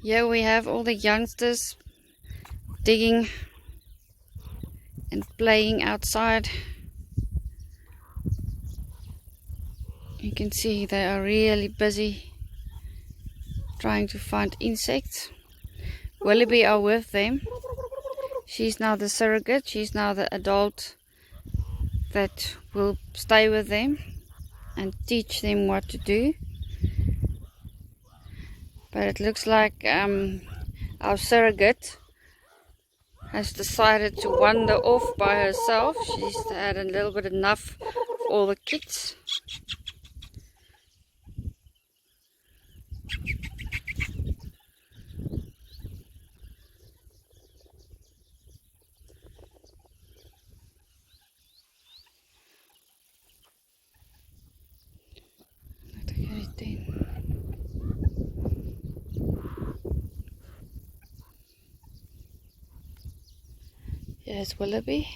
Here we have all the youngsters digging and playing outside. You can see they are really busy trying to find insects. Willoughby are with them. She's now the surrogate. She's now the adult that will stay with them and teach them what to do. But it looks like our surrogate has decided to wander off by herself. She's had a little bit enough of all the kids. Here's Willoughby.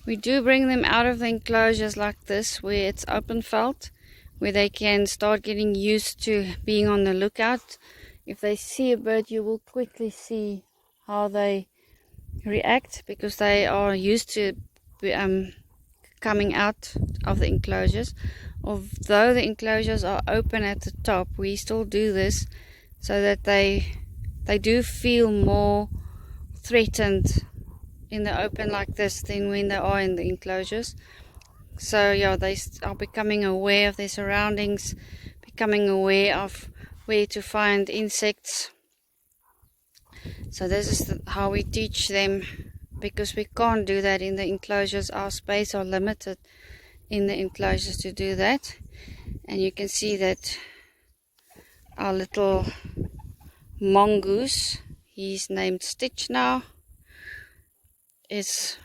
We do bring them out of the enclosures like this, where it's open felt, where they can start getting used to being on the lookout. If they see a bird, you will quickly see how they react, because they are used to coming out of the enclosures. Although the enclosures are open at the top, we still do this so that they do feel more threatened in the open like this than when they are in the enclosures. So yeah, they are becoming aware of their surroundings, becoming aware of where to find insects. So this is how we teach them, because we can't do that in the enclosures. Our space are limited in the enclosures to do that. And you can see that our little mongoose, he's named Stitch now, is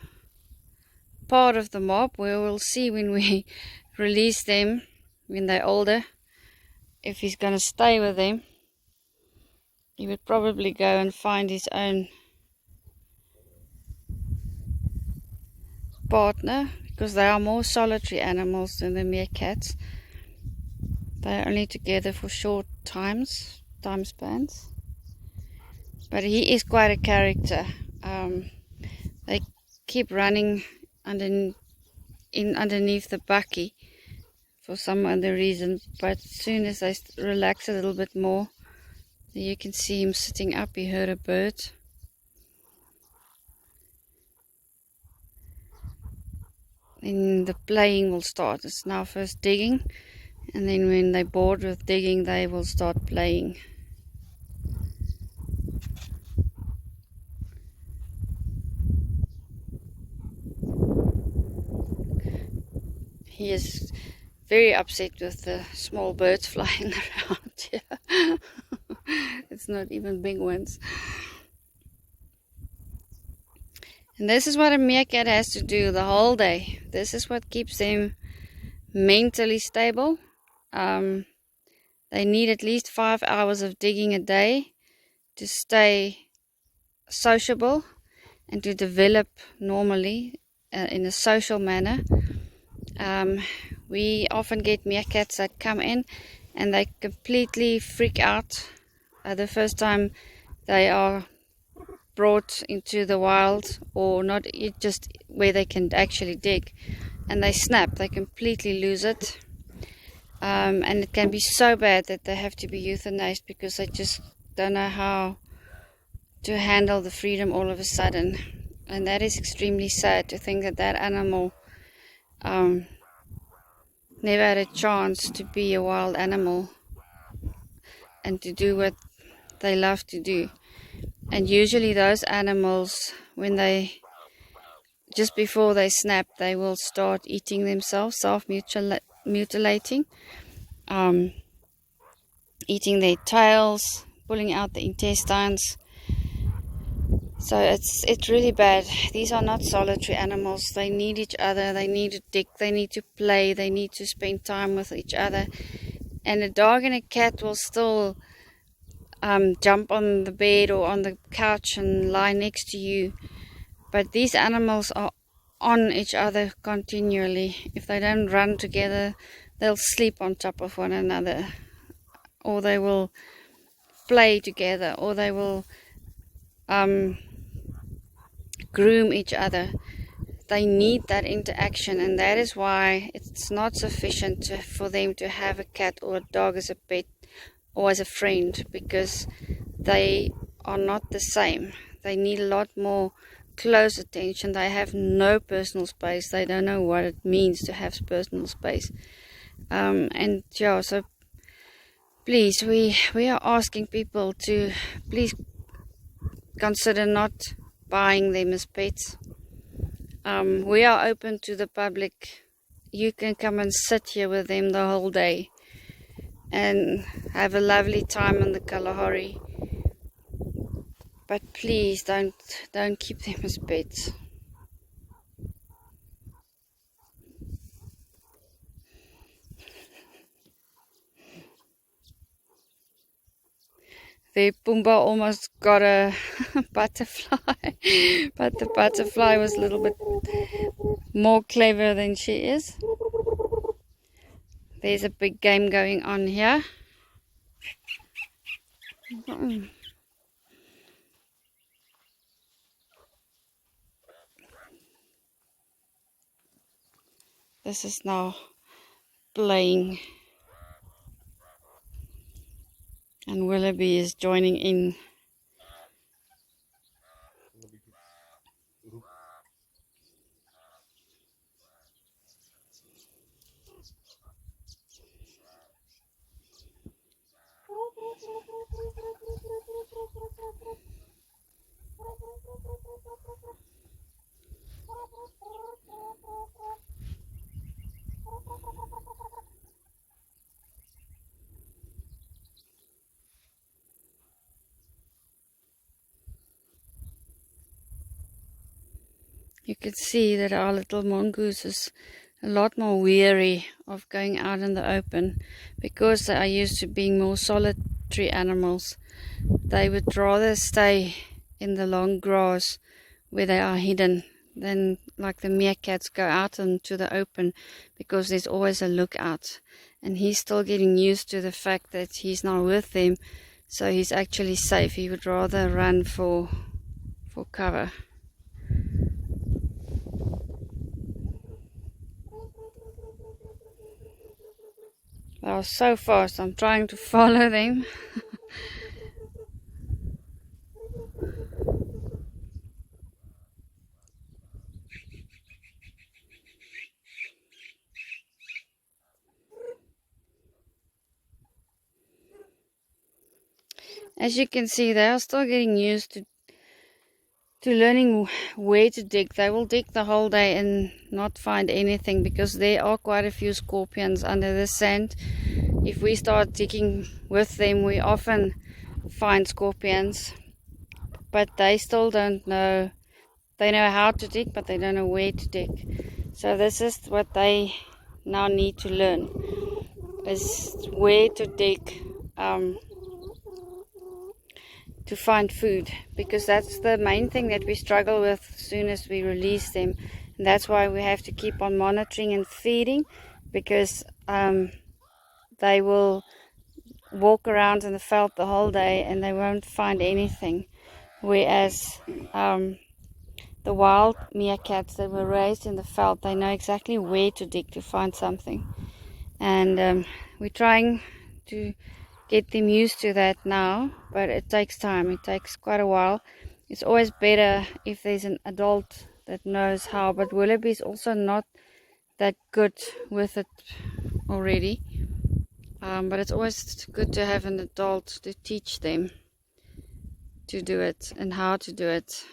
part of the mob. We will see when we release them, when they're older, if he's going to stay with them. He would probably go and find his own partner, because they are more solitary animals than the meerkats. They are only together for short time spans. But he is quite a character. They keep running underneath the bucky for some other reason, but as soon as they relax a little bit more, you can see him sitting up. He heard a bird. Then the playing will start. It's now first digging, and then when they're bored with digging, they will start playing. He is very upset with the small birds flying around here. It's not even big ones. And this is what a meerkat has to do the whole day. This is what keeps them mentally stable. They need at least 5 hours of digging a day to stay sociable and to develop normally in a social manner. We often get meerkats that come in and they completely freak out the first time they are brought into the wild, or not just where they can actually dig, and they snap. They completely lose it, and it can be so bad that they have to be euthanized, because they just don't know how to handle the freedom all of a sudden. And that is extremely sad, to think that that animal never had a chance to be a wild animal and to do what they love to do. And usually those animals, when just before they snap, they will start eating themselves, self-mutilating, eating their tails, pulling out the intestines. So it's really bad. These are not solitary animals. They need each other. They need to dig. They need to play. They need to spend time with each other. And a dog and a cat will still jump on the bed or on the couch and lie next to you. But these animals are on each other continually. If they don't run together, they'll sleep on top of one another, or they will play together, or they will groom each other. They need that interaction, and that is why it's not sufficient for them to have a cat or a dog as a pet or as a friend, because they are not the same. They need a lot more close attention. They have no personal space. They don't know what it means to have personal space. And yeah, so please, we are asking people to please consider not buying them as pets. We are open to the public. You can come and sit here with them the whole day and have a lovely time on the Kalahari. But please don't keep them as pets. The Pumba almost got a butterfly, but the butterfly was a little bit more clever than she is. There's a big game going on here. This is now playing, and Willoughby is joining in. You can see that our little mongoose is a lot more weary of going out in the open, because they are used to being more solitary animals. They would rather stay in the long grass where they are hidden than like the meerkats go out into the open, because there's always a lookout. And he's still getting used to the fact that he's not with them, so he's actually safe. He would rather run for cover. They are so fast. I'm trying to follow them. As you can see, they are still getting used to learning where to dig. They will dig the whole day and not find anything, because there are quite a few scorpions under the sand. If we start digging with them, we often find scorpions, but they still don't know. They know how to dig, but they don't know where to dig. So this is what they now need to learn, is where to dig to find food, because that's the main thing that we struggle with as soon as we release them. And that's why we have to keep on monitoring and feeding, because they will walk around in the veld the whole day and they won't find anything, whereas the wild meerkats that were raised in the veld, they know exactly where to dig to find something. And we're trying to get them used to that now, but it takes time. It takes quite a while. It's always better if there's an adult that knows how, but Willoughby is also not that good with it already. But it's always good to have an adult to teach them to do it and how to do it.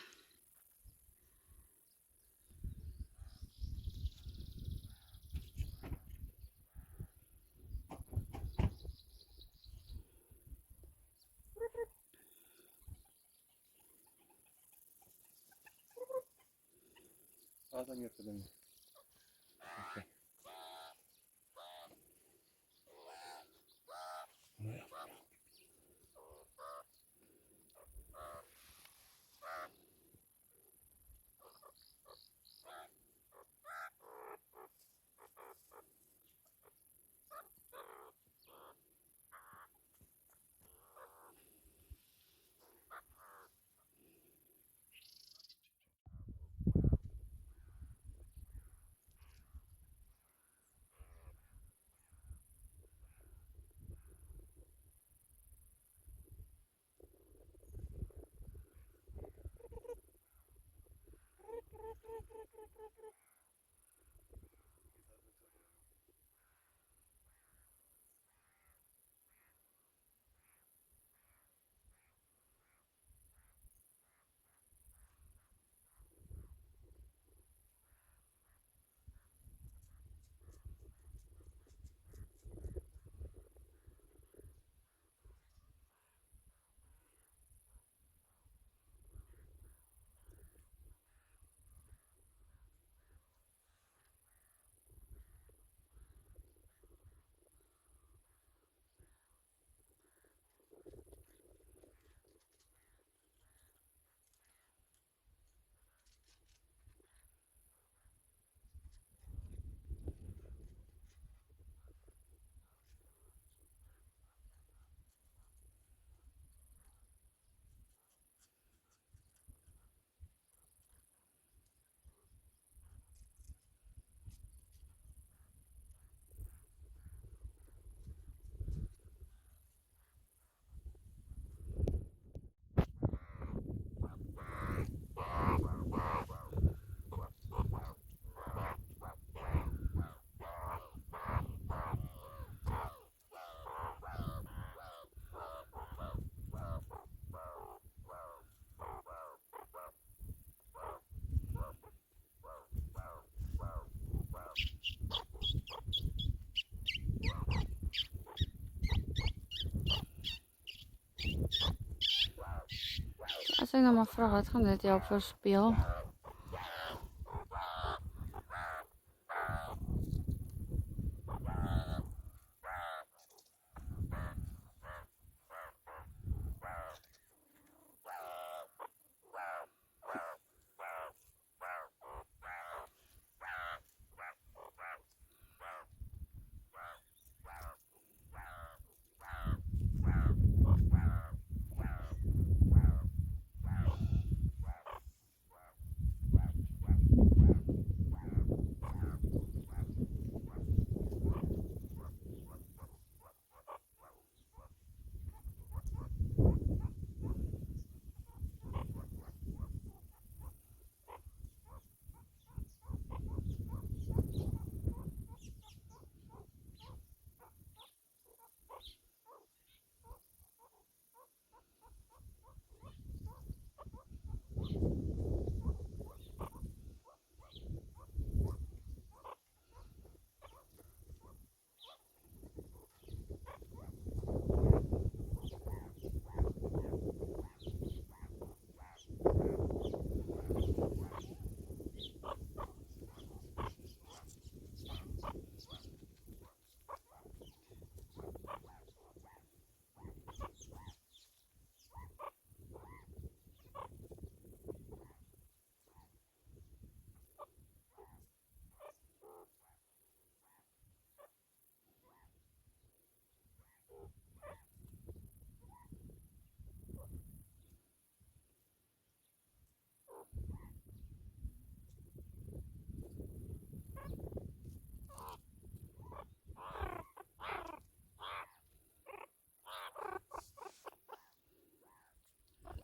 Sy nou maar vra wat gaan dit jou verspeel?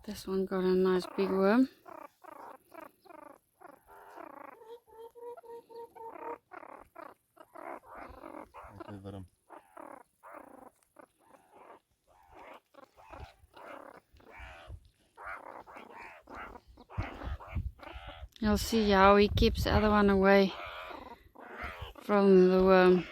This one got a nice big worm. You'll see how he keeps the other one away from the worm.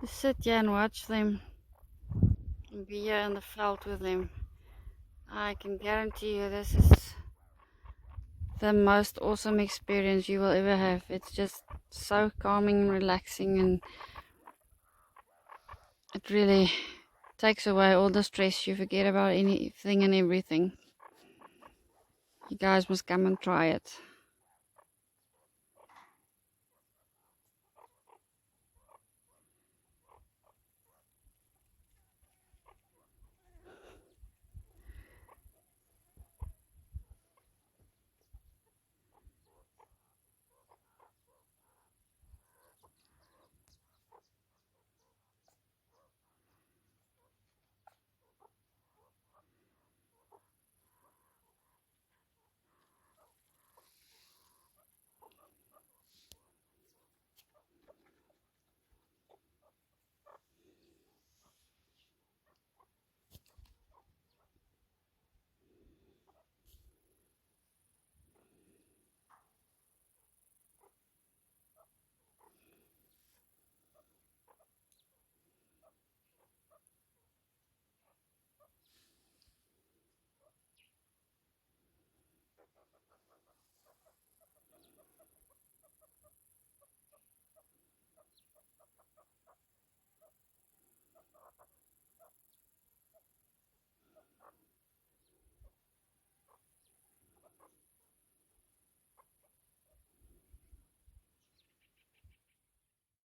Just sit here and watch them and be here in the veld with them. I can guarantee you this is the most awesome experience you will ever have. It's just so calming and relaxing, and it really takes away all the stress. You forget about anything and everything. You guys must come and try it.